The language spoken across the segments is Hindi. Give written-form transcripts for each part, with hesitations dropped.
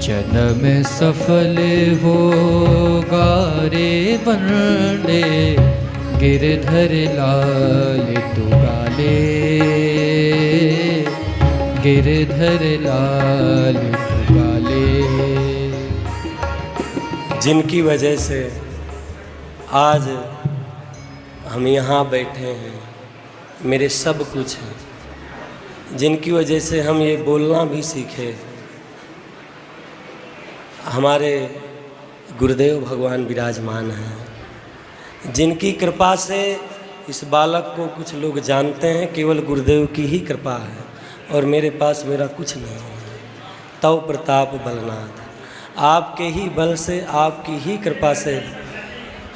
जन्म सफल होगा रे वंदे गिरधर लाल तू गाले, गिरधर लाल तू गाले। जिनकी वजह से आज हम यहाँ बैठे हैं, मेरे सब कुछ हैं, जिनकी वजह से हम ये बोलना भी सीखे, हमारे गुरुदेव भगवान विराजमान हैं। जिनकी कृपा से इस बालक को कुछ लोग जानते हैं, केवल गुरुदेव की ही कृपा है और मेरे पास मेरा कुछ नहीं है। तव प्रताप बलनाथ, आपके ही बल से, आपकी ही कृपा से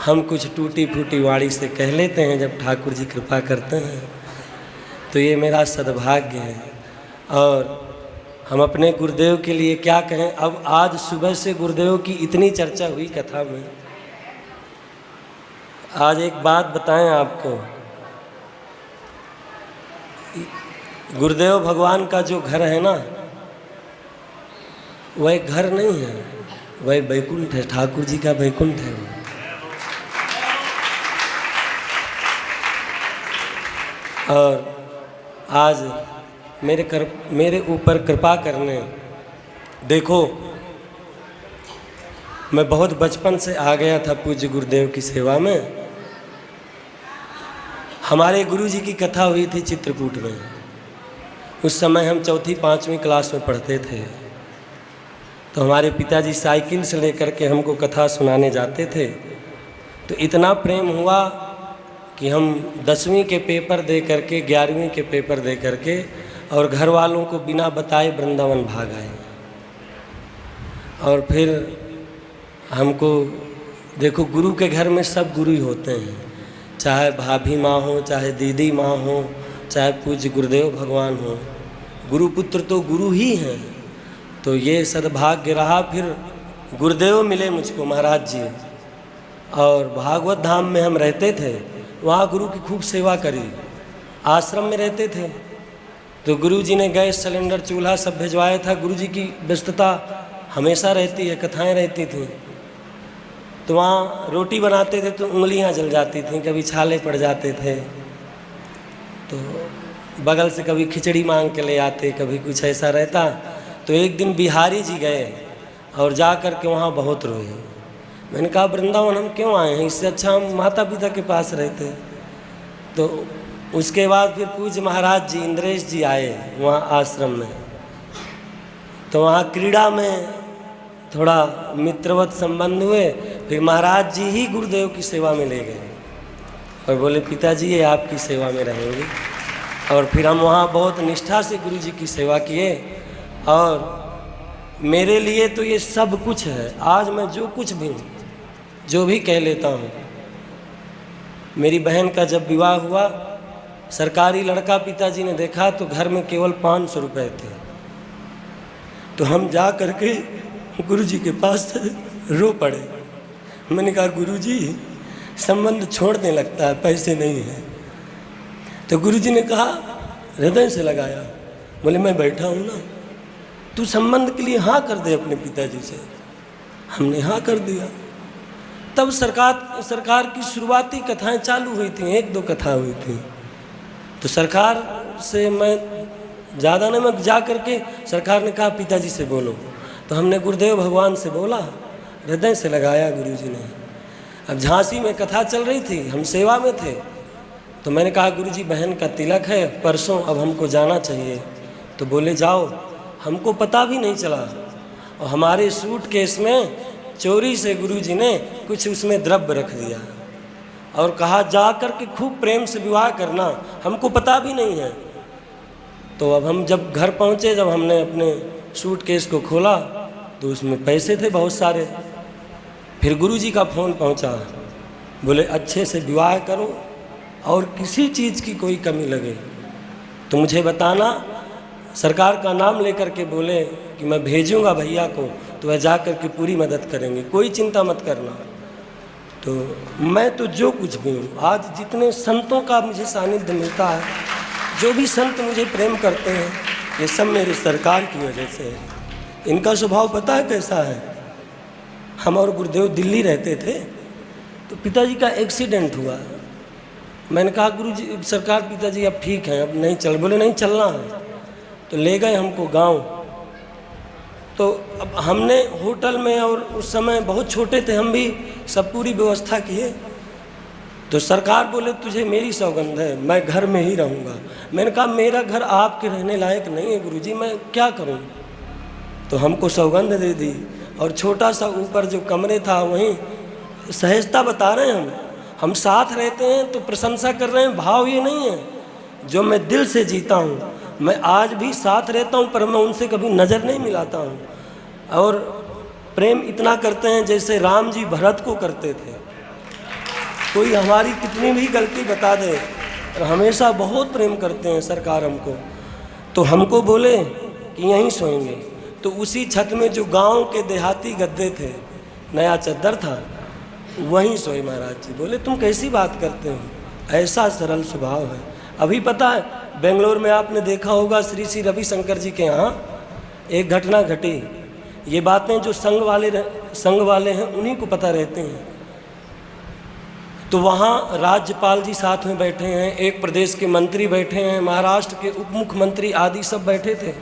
हम कुछ टूटी फूटी वाणी से कह लेते हैं। जब ठाकुर जी कृपा करते हैं तो ये मेरा सद्भाग्य है। और हम अपने गुरुदेव के लिए क्या कहें। अब आज सुबह से गुरुदेव की इतनी चर्चा हुई कथा में। आज एक बात बताएं आपको, गुरुदेव भगवान का जो घर है ना, वह घर नहीं है, वह बैकुंठ है। ठाकुर जी का बैकुंठ है वो। और आज मेरे ऊपर कृपा करने, देखो मैं बहुत बचपन से आ गया था पूज्य गुरुदेव की सेवा में। हमारे गुरु जी की कथा हुई थी चित्रकूट में। उस समय हम चौथी पाँचवीं क्लास में पढ़ते थे। तो हमारे पिताजी साइकिल से लेकर के हमको कथा सुनाने जाते थे। तो इतना प्रेम हुआ कि हम 10वीं के पेपर दे करके, 11वीं के पेपर दे करके और घर वालों को बिना बताए वृंदावन भाग आए। और फिर हमको, देखो गुरु के घर में सब गुरु ही होते हैं, चाहे भाभी माँ हो, चाहे दीदी माँ हो, चाहे पूज्य गुरुदेव भगवान हो। गुरुपुत्र तो गुरु ही हैं। तो ये सद्भाग्य रहा। फिर गुरुदेव मिले मुझको, महाराज जी। और भागवत धाम में हम रहते थे, वहाँ गुरु की खूब सेवा करी। आश्रम में रहते थे तो गुरु जी ने गैस सिलेंडर चूल्हा सब भिजवाया था। गुरु जी की व्यस्तता हमेशा रहती है, कथाएं रहती थी। तो वहाँ रोटी बनाते थे तो उंगलियां जल जाती थीं, कभी छाले पड़ जाते थे। तो बगल से कभी खिचड़ी मांग के ले आते, कभी कुछ ऐसा रहता। तो एक दिन बिहारी जी गए और जा कर के वहाँ बहुत रोए। मैंने कहा वृंदावन हम क्यों आए हैं, इससे अच्छा हम माता पिता के पास रहते। तो उसके बाद फिर पूज्य महाराज जी इंद्रेश जी आए वहाँ आश्रम में। तो वहाँ क्रीड़ा में थोड़ा मित्रवत संबंध हुए। फिर महाराज जी ही गुरुदेव की सेवा में ले गए और बोले पिताजी ये आपकी सेवा में रहेंगे। और फिर हम वहाँ बहुत निष्ठा से गुरु जी की सेवा किए। और मेरे लिए तो ये सब कुछ है। आज मैं जो कुछ भी, जो भी कह लेता हूँ। मेरी बहन का जब विवाह हुआ, सरकारी लड़का पिताजी ने देखा तो घर में केवल 500 रुपये थे। तो हम जा करके गुरु जी के पास रो पड़े। मैंने कहा गुरु जी संबंध छोड़ने लगता है, पैसे नहीं हैं। तो गुरु जी ने कहा, हृदय से लगाया, बोले मैं बैठा हूँ ना, तू संबंध के लिए हाँ कर दे अपने पिताजी से। हमने हाँ कर दिया। तब सरकार की शुरुआती कथाएं चालू हुई थी, 1-2 कथा हुई थी। तो सरकार से मैं ज़्यादा नहीं, मैं जा करके सरकार ने कहा पिताजी से बोलो। तो हमने गुरुदेव भगवान से बोला, हृदय से लगाया गुरु जी ने। अब झांसी में कथा चल रही थी, हम सेवा में थे। तो मैंने कहा गुरु जी बहन का तिलक है परसों, अब हमको जाना चाहिए। तो बोले जाओ। हमको पता भी नहीं चला। और हमारे सूटकेस में चोरी से गुरु जी ने कुछ उसमें द्रव्य रख दिया और कहा जा कर के खूब प्रेम से विवाह करना, हमको पता भी नहीं है। तो अब हम जब घर पहुँचे, जब हमने अपने सूटकेस को खोला तो उसमें पैसे थे बहुत सारे। फिर गुरु जी का फ़ोन पहुँचा, बोले अच्छे से विवाह करो और किसी चीज़ की कोई कमी लगे तो मुझे बताना। सरकार का नाम लेकर के बोले कि मैं भेजूँगा भैया को, तो वह जा कर के पूरी मदद करेंगे, कोई चिंता मत करना। तो मैं तो जो कुछ भी हूँ, आज जितने संतों का मुझे सानिध्य मिलता है, जो भी संत मुझे प्रेम करते हैं, ये सब मेरे सरकार की वजह से है। इनका स्वभाव पता है कैसा है? हम और गुरुदेव दिल्ली रहते थे, तो पिताजी का एक्सीडेंट हुआ। मैंने कहा गुरुजी सरकार पिताजी अब ठीक हैं, अब नहीं चल, बोले नहीं चलना है। तो ले गए हमको गांव। तो अब हमने होटल में, और उस समय बहुत छोटे थे हम भी, सब पूरी व्यवस्था किए। तो सरकार बोले तुझे मेरी सौगंध है, मैं घर में ही रहूँगा। मैंने कहा मेरा घर आपके रहने लायक नहीं है गुरुजी, मैं क्या करूँ? तो हमको सौगंध दे दी, और छोटा सा ऊपर जो कमरे था वहीं सहजता बता रहे हैं हम साथ रहते हैं तो प्रशंसा कर रहे हैं, भाव ये नहीं है। जो मैं दिल से जीता हूँ, मैं आज भी साथ रहता हूँ, पर मैं उनसे कभी नज़र नहीं मिलाता हूँ। और प्रेम इतना करते हैं जैसे राम जी भरत को करते थे। कोई हमारी कितनी भी गलती बता दे, हमेशा बहुत प्रेम करते हैं सरकार हमको। तो हमको बोले कि यहीं सोएंगे, तो उसी छत में जो गांव के देहाती गद्दे थे, नया चद्दर था, वहीं सोए महाराज जी। बोले तुम कैसी बात करते हो, ऐसा सरल स्वभाव है। अभी पता है बेंगलोर में आपने देखा होगा श्री श्री रविशंकर जी के यहाँ एक घटना घटी। ये बातें जो संघ वाले हैं उन्हीं को पता रहते हैं। तो वहाँ राज्यपाल जी साथ में बैठे हैं, एक प्रदेश के मंत्री बैठे हैं, महाराष्ट्र के उप मुख्यमंत्री आदि सब बैठे थे,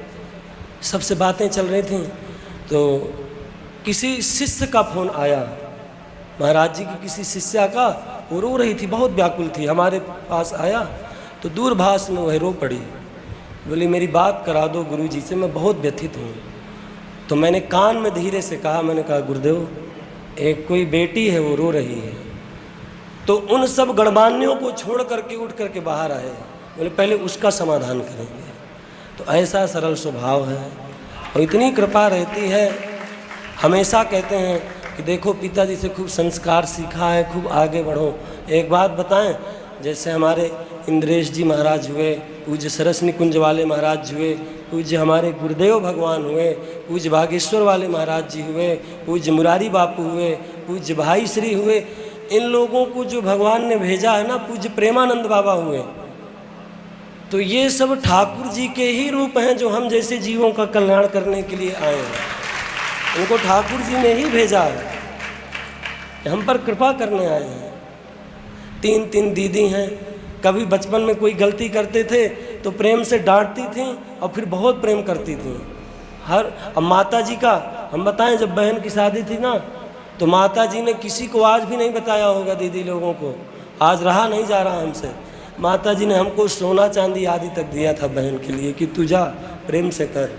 सबसे बातें चल रही थी। तो किसी शिष्य का फ़ोन आया, महाराज जी की किसी शिष्या का, वो रो रही थी, बहुत व्याकुल थी, हमारे पास आया। तो दूरभाष में वह रो पड़ी, बोली मेरी बात करा दो गुरुजी से, मैं बहुत व्यथित हूँ। तो मैंने कान में धीरे से कहा, मैंने कहा गुरुदेव एक कोई बेटी है वो रो रही है। तो उन सब गणमान्यों को छोड़ करके उठ करके बाहर आए, बोले पहले उसका समाधान करेंगे। तो ऐसा सरल स्वभाव है और इतनी कृपा रहती है। हमेशा कहते हैं कि देखो पिताजी से खूब संस्कार सीखा है, खूब आगे बढ़ो। एक बात बताएं, जैसे हमारे इंद्रेश जी महाराज हुए, पूज्य सरस निकुंज वाले महाराज हुए, पूज्य हमारे गुरुदेव भगवान हुए, पूज्य बागेश्वर वाले महाराज जी हुए, पूज्य मुरारी बापू हुए, पूज्य भाई श्री हुए, इन लोगों को जो भगवान ने भेजा है ना, पूज्य प्रेमानंद बाबा हुए, तो ये सब ठाकुर जी के ही रूप हैं जो हम जैसे जीवों का कल्याण करने के लिए आए हैं। उनको ठाकुर जी ने ही भेजा है, हम पर कृपा करने आए हैं। 3 दीदी हैं, कभी बचपन में कोई गलती करते थे तो प्रेम से डांटती थीं और फिर बहुत प्रेम करती थीं। अब माता जी का हम बताएं, जब बहन की शादी थी ना, तो माता जी ने किसी को आज भी नहीं बताया होगा, दीदी लोगों को, आज रहा नहीं जा रहा हमसे। माता जी ने हमको सोना चांदी आदि तक दिया था बहन के लिए कि तू जा प्रेम से कर।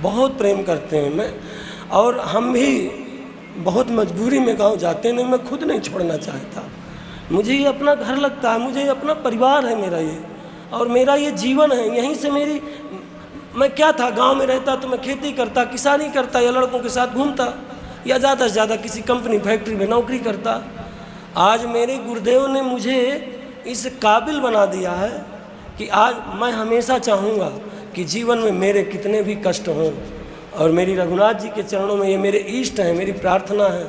बहुत प्रेम करते हैं मैं, और हम भी बहुत मजबूरी में गांव जाते नहीं, मैं खुद नहीं छोड़ना चाहता। मुझे ये अपना घर लगता है, मुझे ये अपना परिवार है मेरा ये, और मेरा ये जीवन है। यहीं से मैं क्या था, गांव में रहता तो मैं खेती करता, किसानी करता, या लड़कों के साथ घूमता, या ज़्यादा से ज़्यादा किसी कंपनी फैक्ट्री में नौकरी करता। आज मेरे गुरुदेव ने मुझे इस काबिल बना दिया है कि आज मैं हमेशा चाहूँगा कि जीवन में मेरे कितने भी कष्ट हों, और मेरी रघुनाथ जी के चरणों में ये मेरे इष्ट हैं, मेरी प्रार्थना है,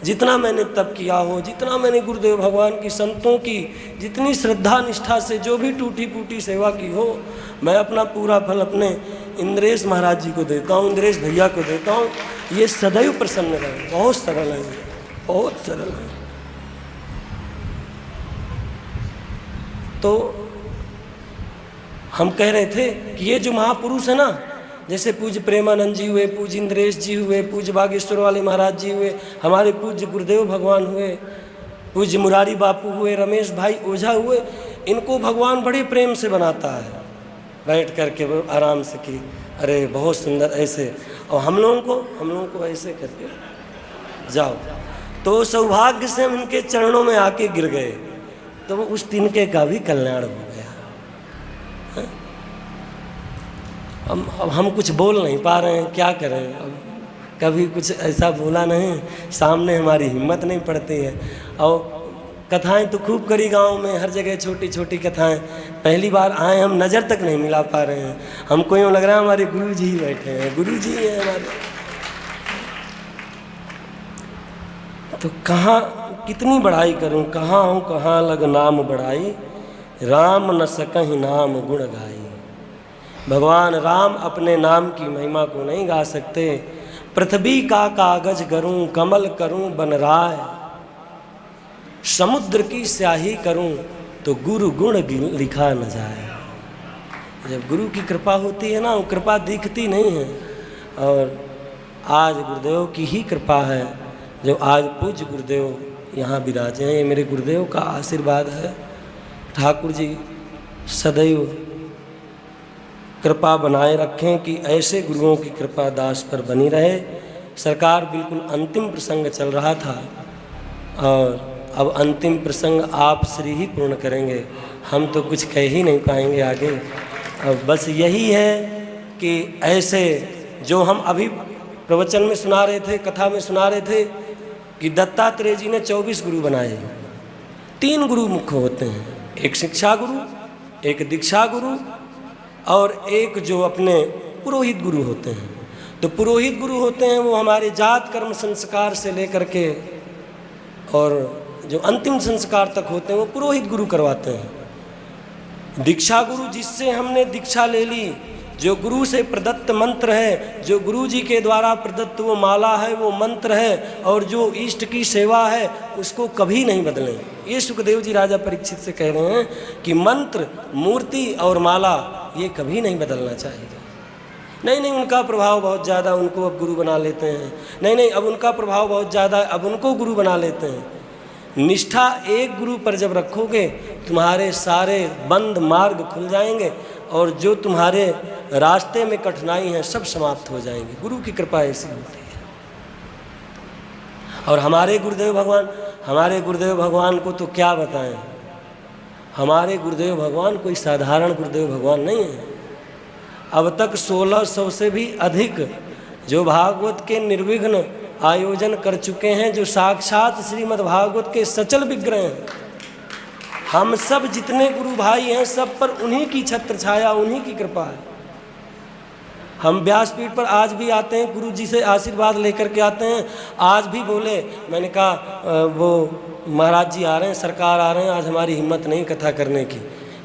जितना मैंने तप किया हो, जितना मैंने गुरुदेव भगवान की, संतों की जितनी श्रद्धा निष्ठा से जो भी टूटी फूटी सेवा की हो, मैं अपना पूरा फल अपने इंद्रेश महाराज जी को देता हूँ, इंद्रेश भैया को देता हूँ। ये सदैव प्रसन्न रहे। बहुत सरल है, बहुत सरल है। तो हम कह रहे थे कि ये जो महापुरुष है ना, जैसे पूज्य प्रेमानंद जी हुए, पूज्य इंद्रेश जी हुए, पूज्य बागेश्वर वाले महाराज जी हुए, हमारे पूज्य गुरुदेव भगवान हुए, पूज्य मुरारी बापू हुए, रमेश भाई ओझा हुए, इनको भगवान बड़े प्रेम से बनाता है, बैठ करके आराम से कि अरे बहुत सुंदर ऐसे, और हम लोगों को ऐसे करके जाओ। तो सौभाग्य से हम इनके चरणों में आके गिर गए, तो वो उस तिनके का भी कल्याण हो गया। अब हम कुछ बोल नहीं पा रहे हैं, क्या करें। अब कभी कुछ ऐसा बोला नहीं, सामने हमारी हिम्मत नहीं पड़ती है। और कथाएं तो खूब करी गांव में, हर जगह छोटी छोटी कथाएं। पहली बार आए, हम नज़र तक नहीं मिला पा रहे हैं, हमको यूँ लग रहा है हमारे गुरु जी ही बैठे हैं, गुरु जी हैं हमारे। तो कहाँ कितनी बड़ाई करूं, कहाँ हूँ कहाँ लग नाम बड़ाई, राम न सकहि नाम गुण गाई। भगवान राम अपने नाम की महिमा को नहीं गा सकते। पृथ्वी का कागज करूं, कमल करूं बनराय, समुद्र की स्याही करूं तो गुरु गुण लिखा न जाए। जब गुरु की कृपा होती है ना, वो कृपा दिखती नहीं है। और आज गुरुदेव की ही कृपा है जो आज पूज्य गुरुदेव यहाँ विराजे हैं। ये मेरे गुरुदेव का आशीर्वाद है। ठाकुर जी सदैव कृपा बनाए रखें कि ऐसे गुरुओं की कृपा दास पर बनी रहे। सरकार बिल्कुल अंतिम प्रसंग चल रहा था और अब अंतिम प्रसंग आप श्री ही पूर्ण करेंगे। हम तो कुछ कह ही नहीं पाएंगे आगे। अब बस यही है कि ऐसे जो हम अभी प्रवचन में सुना रहे थे, कथा में सुना रहे थे कि दत्तात्रेय जी ने 24 गुरु बनाए। 3 गुरु मुख्य होते हैं, एक शिक्षा गुरु, एक दीक्षा गुरु और एक जो अपने पुरोहित गुरु होते हैं। तो पुरोहित गुरु होते हैं वो हमारे जात कर्म संस्कार से लेकर के और जो अंतिम संस्कार तक होते हैं वो पुरोहित गुरु करवाते हैं। दीक्षा गुरु जिससे हमने दीक्षा ले ली, जो गुरु से प्रदत्त मंत्र है, जो गुरु जी के द्वारा प्रदत्त वो माला है, वो मंत्र है और जो इष्ट की सेवा है उसको कभी नहीं बदलें। ये सुखदेव जी राजा परीक्षित से कह रहे हैं कि मंत्र, मूर्ति और माला ये कभी नहीं बदलना चाहिए। नहीं, उनका प्रभाव बहुत ज़्यादा, उनको अब गुरु बना लेते हैं। नहीं, अब उनका प्रभाव बहुत ज़्यादा, अब उनको गुरु बना लेते हैं। निष्ठा एक गुरु पर जब रखोगे तुम्हारे सारे बंद मार्ग खुल जाएंगे और जो तुम्हारे रास्ते में कठिनाई हैं सब समाप्त हो जाएंगे। गुरु की कृपा ऐसी होती है। और हमारे गुरुदेव भगवान को तो क्या बताएं। हमारे गुरुदेव भगवान कोई साधारण गुरुदेव भगवान नहीं है। अब तक 1600 से भी अधिक जो भागवत के निर्विघ्न आयोजन कर चुके हैं, जो साक्षात श्रीमद् भागवत के सचल विग्रह हैं। हम सब जितने गुरु भाई हैं सब पर उन्हीं की छत्र छाया, उन्हीं की कृपा है। हम व्यासपीठ पर आज भी आते हैं, गुरु जी से आशीर्वाद लेकर के आते हैं। आज भी बोले, मैंने कहा वो महाराज जी आ रहे हैं, सरकार आ रहे हैं, आज हमारी हिम्मत नहीं कथा करने की।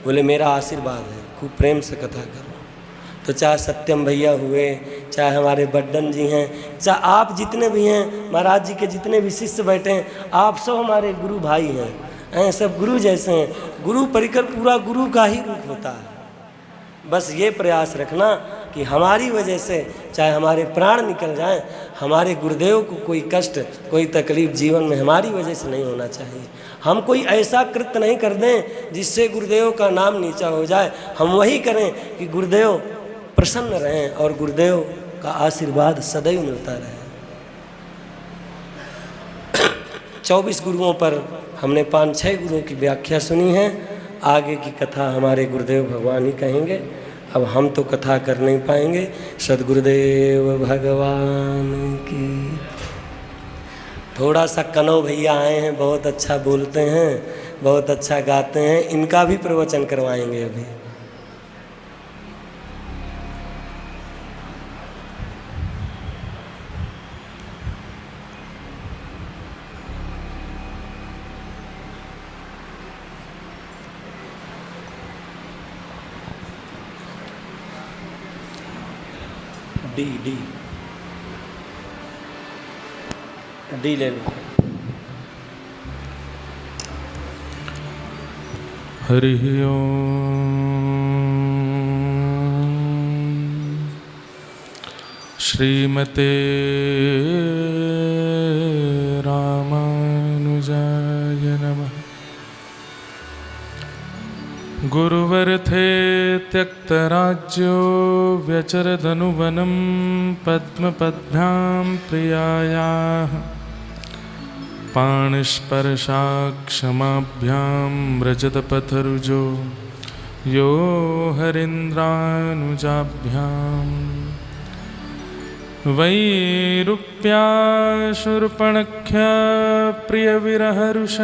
बोले मेरा आशीर्वाद है, खूब प्रेम से कथा करो। तो चाहे सत्यम भैया हुए, चाहे हमारे बड्डन जी हैं, चाहे आप जितने भी हैं, महाराज जी के जितने भी शिष्य बैठे हैं, आप सब हमारे गुरु भाई हैं, सब गुरु जैसे हैं। गुरु परिकर पूरा गुरु का ही रूप होता है। बस ये प्रयास रखना कि हमारी वजह से चाहे हमारे प्राण निकल जाएं, हमारे गुरुदेव को कोई कष्ट, कोई तकलीफ जीवन में हमारी वजह से नहीं होना चाहिए। हम कोई ऐसा कृत्य नहीं कर दें जिससे गुरुदेव का नाम नीचा हो जाए। हम वही करें कि गुरुदेव प्रसन्न रहें और गुरुदेव का आशीर्वाद सदैव मिलता रहे। 24 गुरुओं पर हमने 5-6 गुरुओं की व्याख्या सुनी है। आगे की कथा हमारे गुरुदेव भगवान ही कहेंगे। अब हम तो कथा कर नहीं पाएंगे। सद्गुरुदेव भगवान की। थोड़ा सा कनौ भैया आए हैं, बहुत अच्छा बोलते हैं, बहुत अच्छा गाते हैं, इनका भी प्रवचन करवाएंगे अभी। डी ले लो। हरि ओम। श्रीमते रामानुजाय नमः। गुरुवर्थे त्यक्तराज्यो व्यचरदनुवनं पद्मपद्भ्यां प्रियायाः पाणिस्पर्शाक्षमाभ्यां व्रजतपथरुजो यो हरीन्द्रानुजाभ्यां वैरूप्याशूर्पणख्या प्रियविरहरुष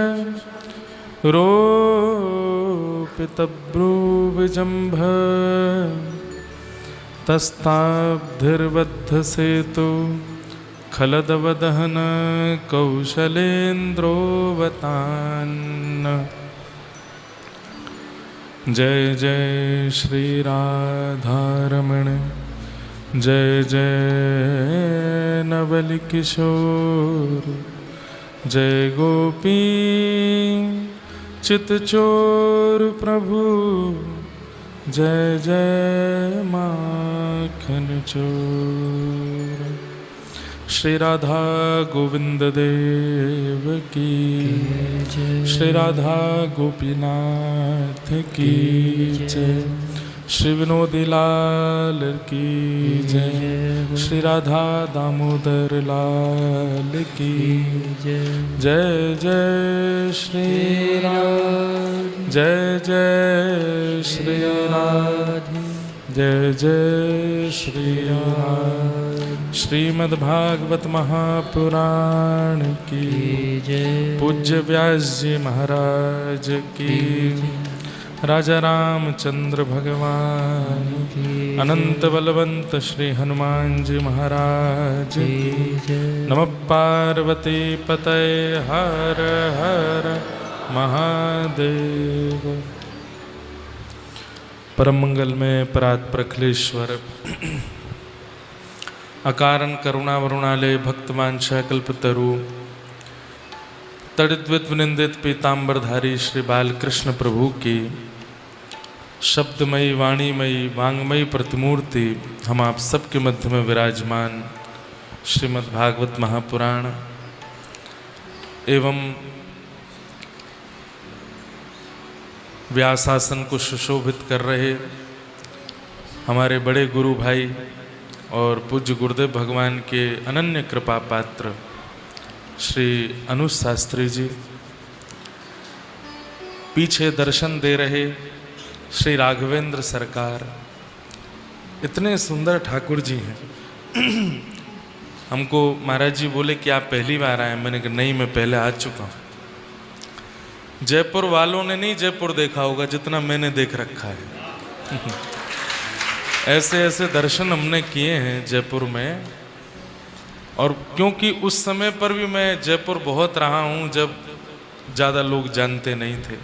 रोपितभ्रूविजम्भ तस्ताब्धिर्बद्धसेतु खलदवदहन कौशलेन्द्रोवतान् जय जय श्री राधारमण, जय जय नवल किशोर, जय गोपी चितचोर प्रभु, जय जय माखन चोर। श्री राधा गोविंद देव की, श्री राधा गोपीनाथ की जय, श्री विनोदी लाल की जय, श्री राधा दामोदर लाल की जय, जय श्री राम, जय जय श्री राधे, जय जय श्री राम। श्रीमद्भागवत महापुराण की जय, पूज्य व्यास जी महाराज की, राजा रामचंद्र भगवान की, अनंत बलवंत श्री हनुमान जी महाराज की, नमः पार्वती पतये हर हर महादेव। परम मंगल में परात प्रखलेश्वर, अकारण करुणा वरुणालय भक्तवांछा कल्पतरु, तड़िद्वित विनिंदित पीताम्बरधारी श्री बालकृष्ण प्रभु की शब्दमयी वाणीमयी वांगमयी प्रतिमूर्ति हम आप सबके मध्य में विराजमान श्रीमद्भागवत महापुराण एवं व्यासासन को सुशोभित कर रहे हमारे बड़े गुरु भाई और पूज्य गुरुदेव भगवान के अनन्य कृपा पात्र श्री अनुज शास्त्री जी, पीछे दर्शन दे रहे श्री राघवेंद्र सरकार, इतने सुंदर ठाकुर जी हैं। हमको महाराज जी बोले कि आप पहली बार आए, मैंने कहा नहीं, मैं पहले आ चुका हूँ। जयपुर वालों ने नहीं जयपुर देखा होगा जितना मैंने देख रखा है। ऐसे ऐसे दर्शन हमने किए हैं जयपुर में, और क्योंकि उस समय पर भी मैं जयपुर बहुत रहा हूँ जब ज़्यादा लोग जानते नहीं थे।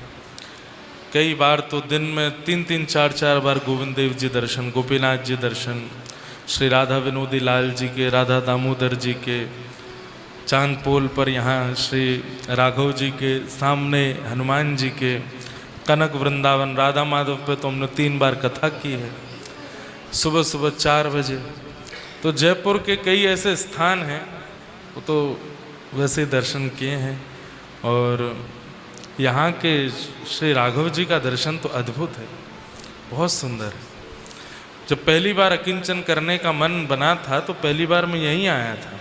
कई बार तो दिन में 3-3, 4-4 बार गोविंद देव जी दर्शन, गोपीनाथ जी दर्शन, श्री राधा विनोदी लाल जी के, राधा दामोदर जी के, चांद पोल पर यहाँ श्री राघव जी के, सामने हनुमान जी के, कनक वृंदावन राधा माधव पे तो हमने 3 बार कथा की है, सुबह सुबह 4 बजे। तो जयपुर के कई ऐसे स्थान हैं वो तो वैसे दर्शन किए हैं, और यहाँ के श्री राघव जी का दर्शन तो अद्भुत है, बहुत सुंदर है। जब पहली बार अकिंचन करने का मन बना था तो पहली बार मैं यहीं आया था,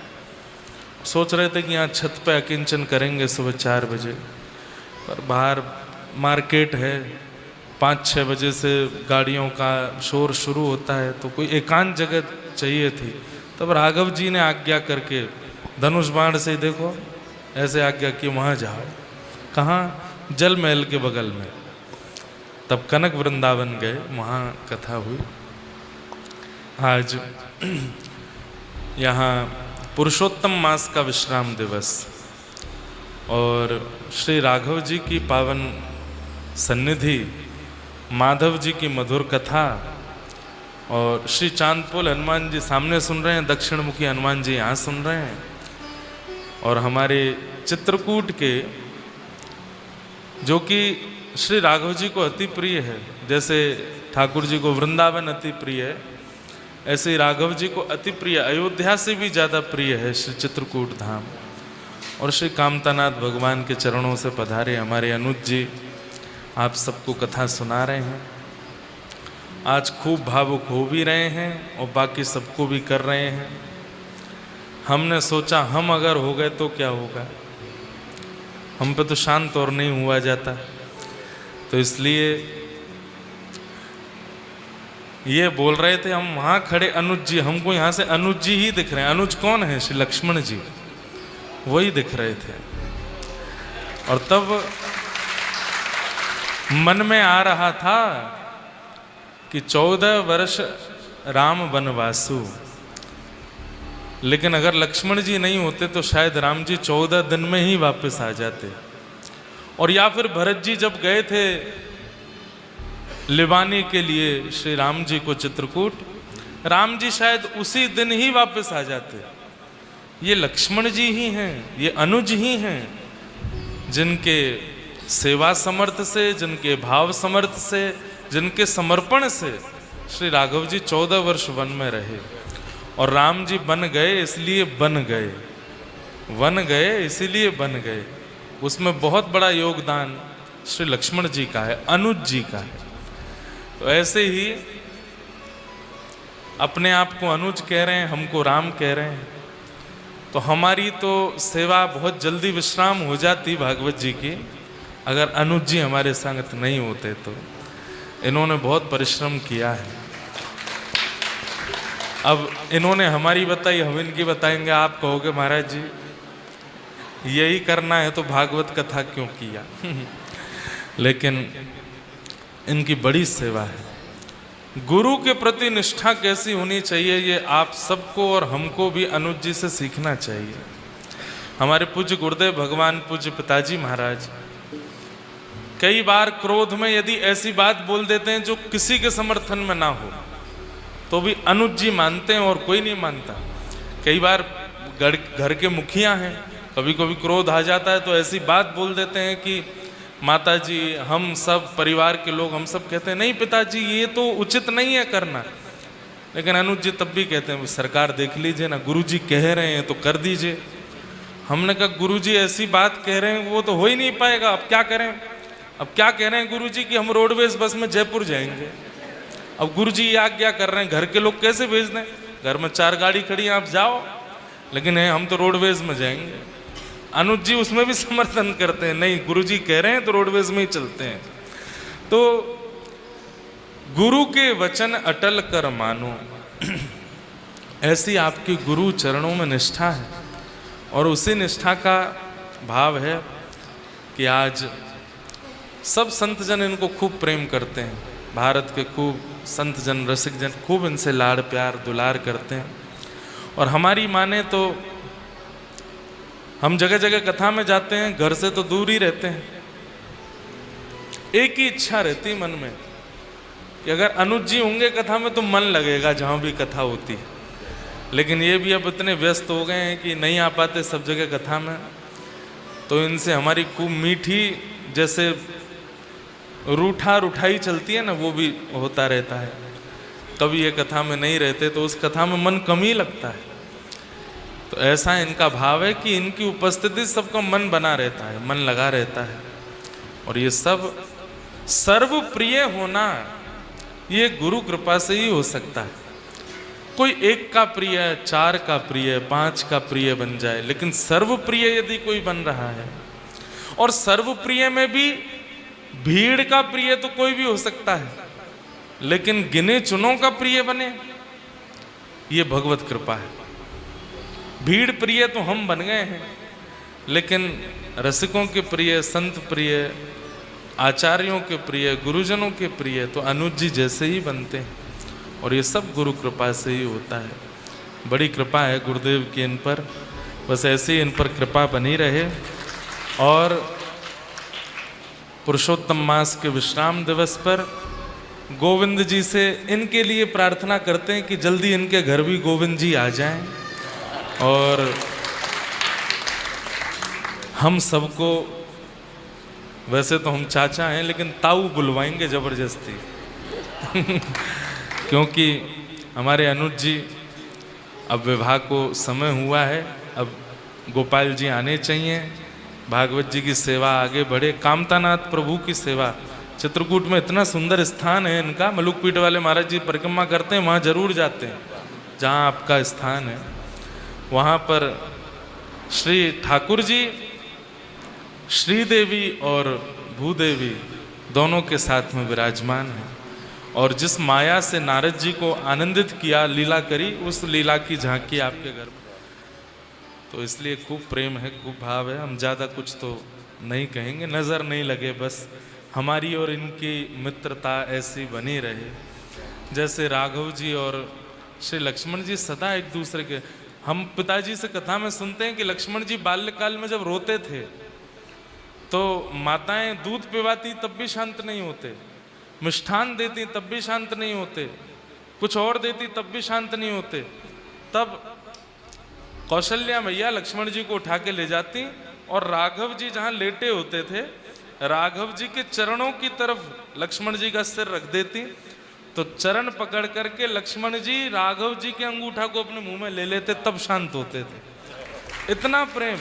सोच रहे थे कि यहाँ छत पे अकिंचन करेंगे सुबह 4 बजे, पर बाहर मार्केट है, 5-6 बजे से गाड़ियों का शोर शुरू होता है, तो कोई एकांत जगह चाहिए थी। तब राघव जी ने आज्ञा करके धनुष बाण से देखो ऐसे आज्ञा कि वहाँ जाओ। कहाँ? जल महल के बगल में। तब कनक वृंदावन गए, वहाँ कथा हुई। आज यहाँ पुरुषोत्तम मास का विश्राम दिवस और श्री राघव जी की पावन सन्निधि, माधव जी की मधुर कथा, और श्री चांदपोल हनुमान जी सामने सुन रहे हैं, दक्षिण मुखी हनुमान जी यहाँ सुन रहे हैं, और हमारे चित्रकूट के जो कि श्री राघव जी को अति प्रिय है, जैसे ठाकुर जी को वृंदावन अति प्रिय है, ऐसे ही राघव जी को अति प्रिय, अयोध्या से भी ज़्यादा प्रिय है श्री चित्रकूट धाम। और श्री कामतानाथ भगवान के चरणों से पधारे हमारे अनुज जी आप सबको कथा सुना रहे हैं। आज खूब भावुक हो भी रहे हैं और बाकी सबको भी कर रहे हैं। हमने सोचा हम अगर हो गए तो क्या होगा, हम पे तो शांत और नहीं हुआ जाता, तो इसलिए ये बोल रहे थे। हम वहाँ खड़े अनुज जी, हमको यहाँ से अनुज जी ही दिख रहे हैं। अनुज कौन है? श्री लक्ष्मण जी, वही दिख रहे थे। और तब मन में आ रहा था कि 14 वर्ष राम वनवासु, लेकिन अगर लक्ष्मण जी नहीं होते तो शायद राम जी 14 दिन में ही वापस आ जाते। और या फिर भरत जी जब गए थे लिवाने के लिए श्री राम जी को चित्रकूट। राम जी शायद उसी दिन ही वापस आ जाते। ये लक्ष्मण जी ही हैं, ये अनुज ही हैं, जिनके सेवा समर्थ से, जिनके भाव समर्थ से, जिनके समर्पण से श्री राघव जी 14 वर्ष वन में रहे। और राम जी बन गए इसलिए बन गए, वन गए इसीलिए बन गए। उसमें बहुत बड़ा योगदान श्री लक्ष्मण जी का है, अनुज जी का है। तो ऐसे ही अपने आप को अनुज कह रहे हैं, हमको राम कह रहे हैं, तो हमारी तो सेवा बहुत जल्दी विश्राम हो जाती भागवत जी की, अगर अनुज जी हमारे संगत नहीं होते तो। इन्होंने बहुत परिश्रम किया है। अब इन्होंने हमारी बताई, हम इनकी बताएंगे। आप कहोगे महाराज जी यही करना है तो भागवत कथा क्यों किया? लेकिन इनकी बड़ी सेवा है। गुरु के प्रति निष्ठा कैसी होनी चाहिए, ये आप सबको और हमको भी अनुज जी से सीखना चाहिए। हमारे पूज्य गुरुदेव भगवान पूज्य पिताजी महाराज कई बार क्रोध में यदि ऐसी बात बोल देते हैं जो किसी के समर्थन में ना हो, तो भी अनुज जी मानते हैं और कोई नहीं मानता। कई बार घर के मुखिया हैं, कभी कभी क्रोध आ जाता है तो ऐसी बात बोल देते हैं कि माता जी, हम सब परिवार के लोग, हम सब कहते हैं नहीं पिताजी ये तो उचित नहीं है करना। लेकिन अनुज जी तब भी कहते हैं सरकार देख लीजिए ना, गुरुजी कह रहे हैं तो कर दीजिए। हमने कहा गुरुजी ऐसी बात कह रहे हैं वो तो हो ही नहीं पाएगा, अब क्या करें? अब क्या कह रहे हैं गुरुजी कि हम रोडवेज बस में जयपुर जाएंगे। अब गुरुजी ये आज्ञा कर रहे हैं, घर के लोग कैसे भेज दें? घर में 4 गाड़ी खड़ी हैं, आप जाओ, लेकिन है हम तो रोडवेज में जाएंगे। अनुज जी उसमें भी समर्थन करते हैं, नहीं गुरुजी कह रहे हैं तो रोडवेज में ही चलते हैं। तो गुरु के वचन अटल कर मानो, ऐसी आपकी गुरु चरणों में निष्ठा है। और उसी निष्ठा का भाव है कि आज सब संत जन इनको खूब प्रेम करते हैं। भारत के खूब संत जन, रसिक जन खूब इनसे लाड़ प्यार दुलार करते हैं। और हमारी माने तो हम जगह जगह कथा में जाते हैं, घर से तो दूर ही रहते हैं। एक ही इच्छा रहती मन में कि अगर अनुज जी होंगे कथा में तो मन लगेगा जहाँ भी कथा होती है। लेकिन ये भी अब इतने व्यस्त हो गए हैं कि नहीं आ पाते सब जगह कथा में। तो इनसे हमारी खूब मीठी, जैसे रूठाई चलती है ना, वो भी होता रहता है। कभी ये कथा में नहीं रहते तो उस कथा में मन कम ही लगता है। तो ऐसा इनका भाव है कि इनकी उपस्थिति सबका मन बना रहता है, मन लगा रहता है। और ये सब सर्वप्रिय होना ये गुरु कृपा से ही हो सकता है। कोई एक का प्रिय, 4 का प्रिय, 5 का प्रिय बन जाए, लेकिन सर्वप्रिय यदि कोई बन रहा है, और सर्वप्रिय में भी भीड़ का प्रिय तो कोई भी हो सकता है, लेकिन गिने चुनों का प्रिय बने, ये भगवत कृपा है। भीड़ प्रिय तो हम बन गए हैं, लेकिन रसिकों के प्रिय, संत प्रिय, आचार्यों के प्रिय, गुरुजनों के प्रिय तो अनुज जी जैसे ही बनते हैं। और ये सब गुरु कृपा से ही होता है। बड़ी कृपा है गुरुदेव की इन पर, बस ऐसे ही इन पर कृपा बनी रहे। और पुरुषोत्तम मास के विश्राम दिवस पर गोविंद जी से इनके लिए प्रार्थना करते हैं कि जल्दी इनके घर भी गोविंद जी आ जाएं। और हम सबको, वैसे तो हम चाचा हैं, लेकिन ताऊ बुलवाएंगे जबरदस्ती क्योंकि हमारे अनुज जी अब विवाह को समय हुआ है, अब गोपाल जी आने चाहिए, भागवत जी की सेवा आगे बढ़े। कामतानाथ प्रभु की सेवा, चित्रकूट में इतना सुंदर स्थान है इनका, मलुकपीठ वाले महाराज जी परिक्रमा करते हैं, वहाँ जरूर जाते हैं जहाँ आपका स्थान है। वहाँ पर श्री ठाकुर जी, श्रीदेवी और भूदेवी दोनों के साथ में विराजमान हैं। और जिस माया से नारद जी को आनंदित किया, लीला करी, उस लीला की झांकी आपके घर में। तो इसलिए खूब प्रेम है, खूब भाव है। हम ज़्यादा कुछ तो नहीं कहेंगे, नज़र नहीं लगे, बस हमारी और इनकी मित्रता ऐसी बनी रहे। जैसे राघव जी और श्री लक्ष्मण जी सदा एक दूसरे के, हम पिताजी से कथा में सुनते हैं कि लक्ष्मण जी बाल्यकाल में जब रोते थे तो माताएं दूध पिवाती तब भी शांत नहीं होते। मिष्ठान देती तब भी शांत नहीं होते, कुछ और देती तब भी शांत नहीं होते। तब कौशल्या मैया लक्ष्मण जी को उठा के ले जाती और राघव जी जहाँ लेटे होते थे, राघव जी के चरणों की तरफ लक्ष्मण जी का सिर रख देती, तो चरण पकड़ करके लक्ष्मण जी राघव जी के अंगूठा को अपने मुंह में ले लेते, तब शांत होते थे। इतना प्रेम।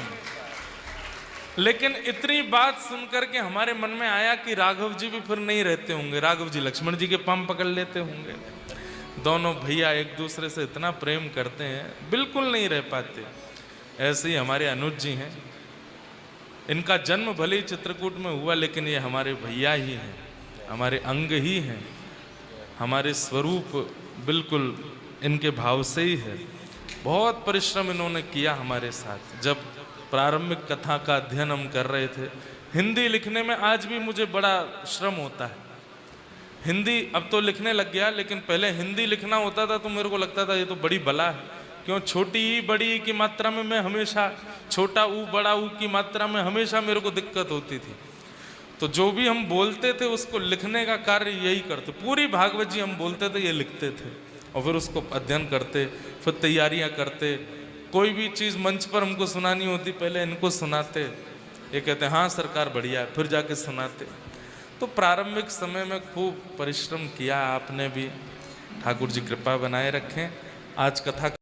लेकिन इतनी बात सुनकर के हमारे मन में आया कि राघव जी भी फिर नहीं रहते होंगे, राघव जी लक्ष्मण जी के पांव पकड़ लेते होंगे। दोनों भैया एक दूसरे से इतना प्रेम करते हैं, बिल्कुल नहीं रह पाते। ऐसे ही हमारे अनुज जी हैं, इनका जन्म भले ही चित्रकूट में हुआ, लेकिन ये हमारे भैया ही हैं, हमारे अंग ही हैं, हमारे स्वरूप बिल्कुल इनके भाव से ही है। बहुत परिश्रम इन्होंने किया हमारे साथ। जब प्रारंभिक कथा का अध्ययन हम कर रहे थे, हिंदी लिखने में आज भी मुझे बड़ा श्रम होता है। हिंदी अब तो लिखने लग गया, लेकिन पहले हिंदी लिखना होता था तो मेरे को लगता था ये तो बड़ी बला है। क्यों? छोटी ई बड़ी की मात्रा में मैं हमेशा, छोटा ऊ बड़ा ऊ की मात्रा में हमेशा मेरे को दिक्कत होती थी। तो जो भी हम बोलते थे उसको लिखने का कार्य यही करते। पूरी भागवत जी हम बोलते थे, ये लिखते थे और फिर उसको अध्ययन करते, फिर तैयारियां करते। कोई भी चीज़ मंच पर हमको सुनानी होती, पहले इनको सुनाते, ये कहते हाँ सरकार बढ़िया, फिर जाके सुनाते। तो प्रारंभिक समय में खूब परिश्रम किया आपने भी। ठाकुर जी कृपा बनाए रखें। आज कथा